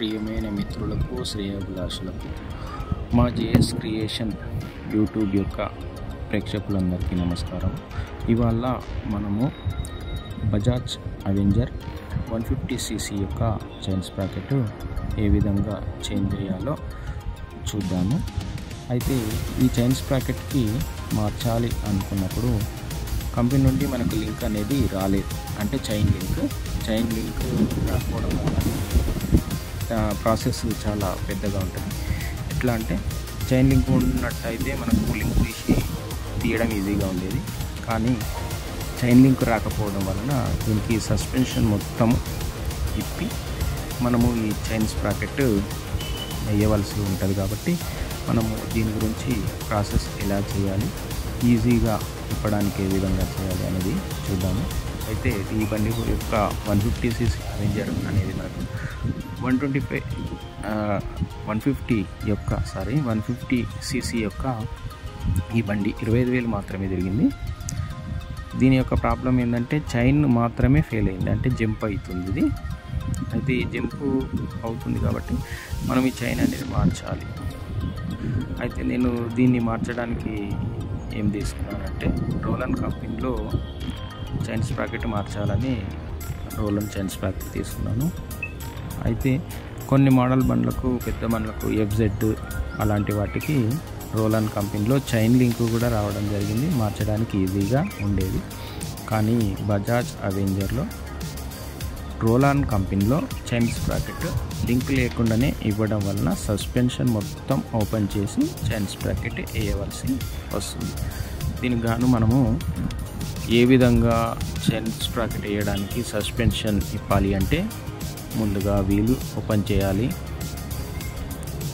ప్రియమైన మిత్రులకు శ్రేయోభిలాషులకు మా జేఎస్ క్రియేషన్ యూట్యూబ్ యొక్క ప్రేక్షకులందరికీ నమస్కారం. ఇవాళ మనము బజాజ్ అవెంజర్ 150cc యొక్క చైన్ స్ప్రాకెట్ ఏ విధంగా చేంజ్ చేయాలో చూద్దాము. అయితే ఈ చైన్ స్ప్రాకెట్కి మార్చాలి అనుకున్నప్పుడు కంపెనీ నుండి మనకు లింక్ అనేది రాలేదు. అంటే చైన్ లింక్ రాకపోవడం వల్ల ప్రాసెస్ చాలా పెద్దగా ఉంటుంది. ఎట్లా అంటే చైన్ లింక్ ఉన్నట్టయితే మనకు లింక్ తీయడం ఈజీగా ఉండేది. కానీ చైన్ లింక్ రాకపోవడం వలన దీనికి సస్పెన్షన్ మొత్తం ఇప్పి మనము ఈ చైన్ స్ప్రాకెట్ వేయవలసి ఉంటుంది. కాబట్టి మనము దీని గురించి ప్రాసెస్ ఎలా చేయాలి, ఈజీగా ఇప్పడానికి ఏ విధంగా చేయాలి అనేది చూద్దాము. అయితే ఈ బండి యొక్క 150cc అవెంజర్ అనేది మనకు 150cc యొక్క ఈ బండి 25,000 మాత్రమే తిరిగింది. దీని యొక్క ప్రాబ్లం ఏంటంటే చైన్ మాత్రమే ఫెయిల్ అయింది, అంటే జంప్ అవుతుంది ఇది. అయితే ఈ జంపు అవుతుంది కాబట్టి మనం ఈ చైన్ అనేది మార్చాలి. అయితే నేను దీన్ని మార్చడానికి ఏం తీసుకున్నానంటే రోలన్ కంపెనీలో చైన్ స్ప్రాకెట్ మార్చాలని రోలన్ చైన్ స్ప్రాకెట్ తీసుకున్నాను. అయితే కొన్ని మోడల్ బండ్లకు, పెద్ద బండ్లకు, FZ అలాంటి వాటికి రోలన్ కంపెనీలో చైన్ లింక్ కూడా రావడం జరిగింది, మార్చడానికి ఈజీగా ఉండేది. కానీ బజాజ్ అవెంజర్లో రోలన్ కంపెనీలో చైన్ స్ప్రాకెట్ లింక్ లేకుండానే ఇవ్వడం వలన సస్పెన్షన్ మొత్తం ఓపెన్ చేసి చైన్ స్ప్రాకెట్ వేయవలసి వస్తుంది. దీనికి గాను మనము ఏ విధంగా చైన్ స్ప్రాకెట్ వేయడానికి సస్పెన్షన్ ఇప్పాలి అంటే ముందుగా వీలు ఓపెన్ చేయాలి.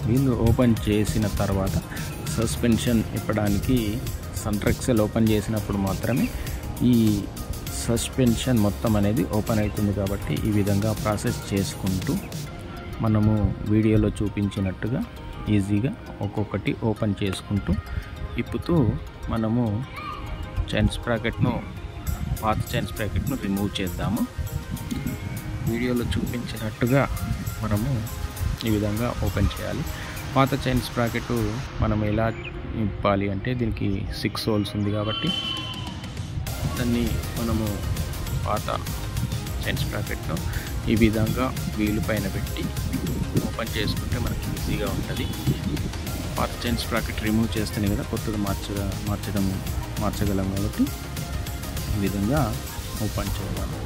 వీలు ఓపెన్ చేసిన తర్వాత సస్పెన్షన్ ఇప్పడానికి సెంట్రెక్సెల్ ఓపెన్ చేసినప్పుడు మాత్రమే ఈ సస్పెన్షన్ మొత్తం అనేది ఓపెన్ అవుతుంది. కాబట్టి ఈ విధంగా ప్రాసెస్ చేసుకుంటూ మనము వీడియోలో చూపించినట్టుగా ఈజీగా ఒక్కొక్కటి ఓపెన్ చేసుకుంటూ ఇప్పుతూ మనము పాత చైన్ స్ప్రాకెట్ను రిమూవ్ చేద్దాము. వీడియోలో చూపించినట్టుగా మనము ఈ విధంగా ఓపెన్ చేయాలి. పాత చైన్ స్ప్రాకెట్ మనం ఎలా ఇప్పాలి అంటే దీనికి 6 హోల్స్ ఉంది కాబట్టి దాన్ని మనము పాత చైన్ స్ప్రాకెట్ను ఈ విధంగా వీలు పైన పెట్టి ఓపెన్ చేసుకుంటే మనకి ఈజీగా ఉంటుంది. పాత చైన్ స్ప్రాకెట్ రిమూవ్ చేస్తేనే కదా కొత్తగా మార్చగలం. కాబట్టి ఈ విధంగా ఓపెన్ చేయాలి.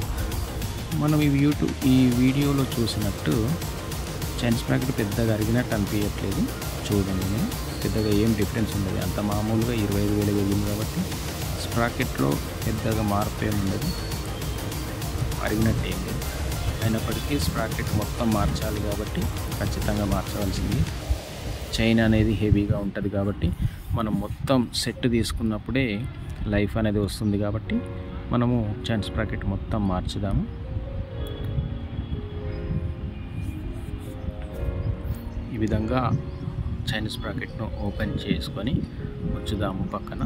మనం ఈ వీడియోలో చూసినట్టు చైన్ స్ప్రాకెట్ పెద్దగా అరిగినట్టు అనిపించట్లేదు. చూడండి, పెద్దగా ఏం డిఫరెన్స్ ఉండదు. అంత మామూలుగా 25,000 వెళ్ళింది కాబట్టి స్ప్రాకెట్లో పెద్దగా మార్పు ఏమి ఉండదు, అరిగినట్టు ఏం లేదు. అయినప్పటికీ స్ప్రాకెట్ మొత్తం మార్చాలి కాబట్టి ఖచ్చితంగా మార్చవలసింది. చైన్ అనేది హెవీగా ఉంటుంది కాబట్టి మనం మొత్తం సెట్ తీసుకున్నప్పుడే లైఫ్ అనేది వస్తుంది. కాబట్టి మనము చైన్ స్ప్రాకెట్ మొత్తం మార్చుదాము. ఈ విధంగా చైన్ స్ప్రాకెట్ను ఓపెన్ చేసుకొని ఉంచుదాము పక్కన.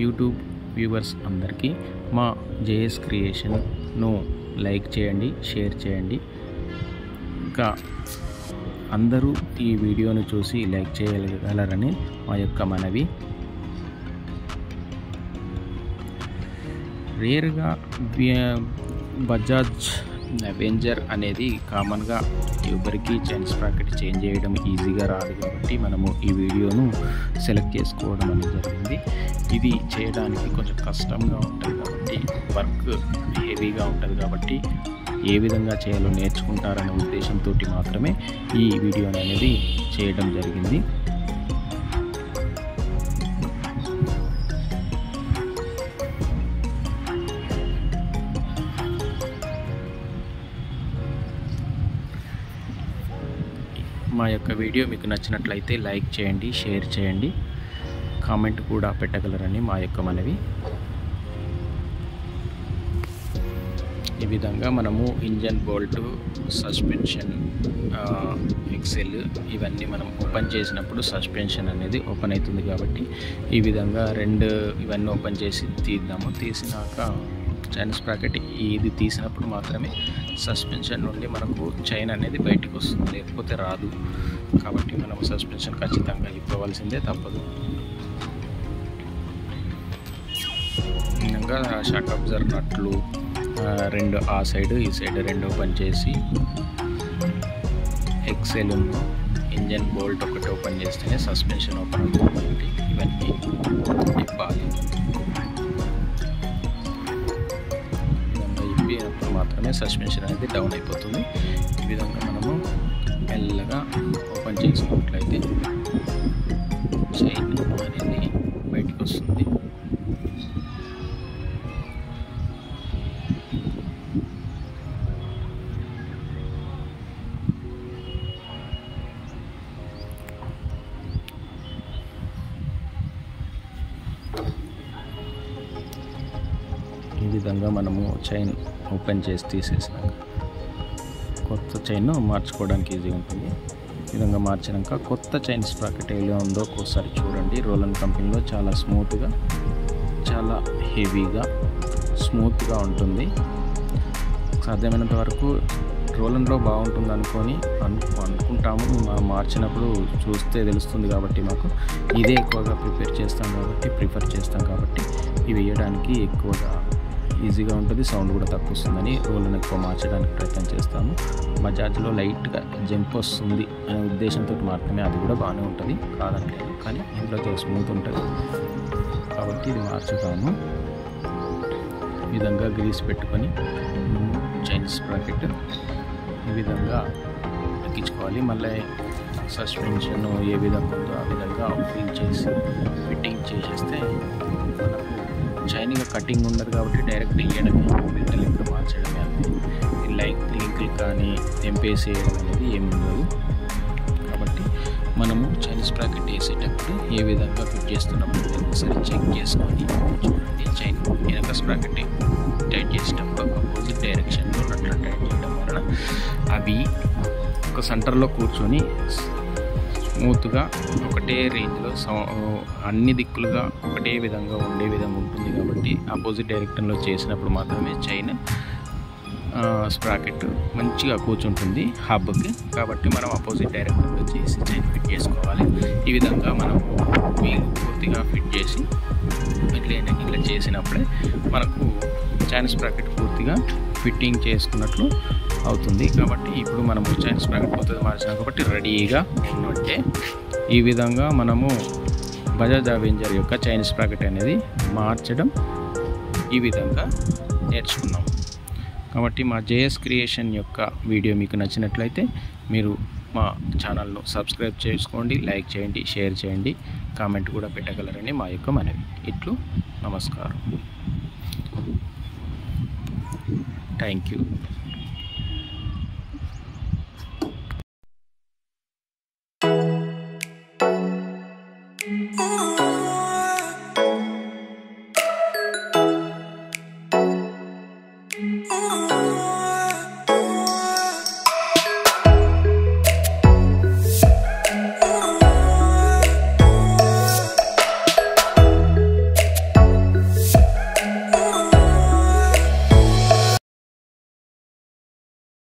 యూట్యూబ్ వ్యూవర్స్ అందరికీ మా జేఎస్ క్రియేషన్ను లైక్ చేయండి, షేర్ చేయండి. ఇంకా అందరూ ఈ వీడియోను చూసి లైక్ చేయగలరని మా యొక్క మనవి. రేర్గా బజాజ్ అవెంజర్ అనేది కామన్గా ఎవరికి చైన్ స్ప్రాకెట్ చేంజ్ చేయడం ఈజీగా రాదు. కాబట్టి మనము ఈ వీడియోను సెలెక్ట్ చేసుకోవడం అనేది జరిగింది. ఇది చేయడానికి కొంచెం కష్టంగా ఉంటుంది కాబట్టి, వర్క్ హెవీగా ఉంటుంది కాబట్టి ఏ విధంగా చేయాలో నేర్చుకుంటారనే ఉద్దేశంతో మాత్రమే ఈ వీడియో అనేది చేయడం జరిగింది. మా యొక్క వీడియో మీకు నచ్చినట్లయితే లైక్ చేయండి, షేర్ చేయండి, కామెంట్ కూడా పెట్టగలరని మా యొక్క మనవి. ఈ విధంగా మనము ఇంజన్ బోల్ట్, సస్పెన్షన్, ఎక్సెల్ ఇవన్నీ మనం ఓపెన్ చేసినప్పుడు సస్పెన్షన్ అనేది ఓపెన్ అవుతుంది. కాబట్టి ఈ విధంగా ఇవన్నీ ఓపెన్ చేసి తీద్దాము. తీసినాక చైన్ స్ప్రాకెట్ ఇది తీసినప్పుడు మాత్రమే సస్పెన్షన్ నుండి మనకు చైన్ అనేది బయటకు వస్తుంది, లేకపోతే రాదు. కాబట్టి మనం సస్పెన్షన్ ఖచ్చితంగా ఇవ్వవలసిందే, తప్పదు. ఇంకా షాక్ అబ్జర్వర్ నట్లు రెండు ఆ సైడ్ ఈ సైడ్ రెండు ఓపెన్ చేసి, ఎక్సెల్ ఇంజన్ బోల్ట్ ఒకటి ఓపెన్ చేస్తేనే సస్పెన్షన్ ఓపెన్ అవుతుంది కాబట్టి ఇవన్నీ ఇప్పాలి. ఇప్పినప్పుడు మాత్రమే సస్పెన్షన్ అనేది డౌన్ అయిపోతుంది. ఈ విధంగా మనము మెల్లగా ఓపెన్ చేసుకున్నట్లయితే చైన్ అనేది బయటకు వస్తుంది. ఈ విధంగా మనము చైన్ ఓపెన్ చేసి తీసేసినాక కొత్త చైన్ మార్చుకోవడానికి ఈజీగా ఉంటుంది. ఈ విధంగా మార్చినాక కొత్త చైన్ స్ప్రాకెట్ ఎలా ఉందో ఒకసారి చూడండి. రోలన్ కంపెనీలో చాలా స్మూత్గా, చాలా హెవీగా, స్మూత్గా ఉంటుంది. సాధ్యమైనంత వరకు రోలన్లో బాగుంటుంది అనుకుంటాము. మార్చినప్పుడు చూస్తే తెలుస్తుంది కాబట్టి మాకు ఇదే ఎక్కువగా ప్రిఫర్ చేస్తాం కాబట్టి ఇవి వేయడానికి ఎక్కువగా ఈజీగా ఉంటుంది, సౌండ్ కూడా తక్కువ వస్తుందని రోలను ఎక్కువ మార్చడానికి ప్రయత్నం చేస్తాము. బజాజ్లో లైట్గా జంప్ వస్తుంది అనే ఉద్దేశంతో మాత్రమే అది కూడా బాగానే ఉంటుంది, కాదంటలేదు. కానీ ఇందులో స్మూత్ ఉంటుంది కాబట్టి ఇది మార్చుతాము. ఈ విధంగా గ్రీస్ పెట్టుకొని చైన్ స్ప్రాకెట్ ఈ విధంగా ఎక్కించుకోవాలి. మళ్ళీ సస్పెన్షన్ ఏ విధంగా ఉందో ఆ విధంగా ఫిట్టింగ్ చేసేస్తే మనకు చైన్గా కటింగ్ ఉండదు కాబట్టి డైరెక్ట్ వేయడమే, బెల్ట్ లెక్క మార్చడమే. అది లింకులు కానీ తెంపేసేయడం అనేది ఏమి ఉండదు. కాబట్టి మనము చైన్ స్ప్రాకెట్ వేసేటప్పుడు ఏ విధంగా ఫిట్ చేస్తున్నప్పుడు ఒకసారి చెక్ చేసుకొని చూడండి. చైన్ వెనక స్ప్రాకెట్ టైట్ చేసేటప్పుడు అపోజిట్ డైరెక్షన్లో నట్లు టైట్ చేయడం వలన అవి ఒక సెంటర్లో కూర్చొని స్మూత్గా ఒకటే రేంజ్లో అన్ని దిక్కులుగా ఒకటే విధంగా ఉండే విధంగా ఉంటుంది. కాబట్టి ఆపోజిట్ డైరెక్షన్లో చేసినప్పుడు మాత్రమే చైన్ స్ప్రాకెట్ మంచిగా కూర్చుంటుంది హబ్కి. కాబట్టి మనం ఆపోజిట్ డైరెక్షన్లో చేసి చైన్ ఫిట్ చేసుకోవాలి. ఈ విధంగా మనం పూర్తిగా ఫిట్ చేసి ఇట్లా చేసినప్పుడే మనకు చైన్ స్ప్రాకెట్ పూర్తిగా ఫిట్టింగ్ చేసుకున్నట్లు అవుతుంది. కాబట్టి ఇప్పుడు మనము చైన్ స్ప్రాకెట్ కొత్తది మార్చినాం కాబట్టి రెడీగా ఉన్నట్టే. ఈ విధంగా మనము బజాజ్ అవెంజర్ యొక్క చైన్ స్ప్రాకెట్ అనేది మార్చడం ఈ విధంగా నేర్చుకున్నాం. కాబట్టి మా జేఎస్ క్రియేషన్ యొక్క వీడియో మీకు నచ్చినట్లయితే మీరు మా ఛానల్ను సబ్స్క్రైబ్ చేసుకోండి, లైక్ చేయండి, షేర్ చేయండి, కామెంట్ కూడా పెట్టగలరని మా యొక్క మనవి. ఇట్లు నమస్కారం. Thank you.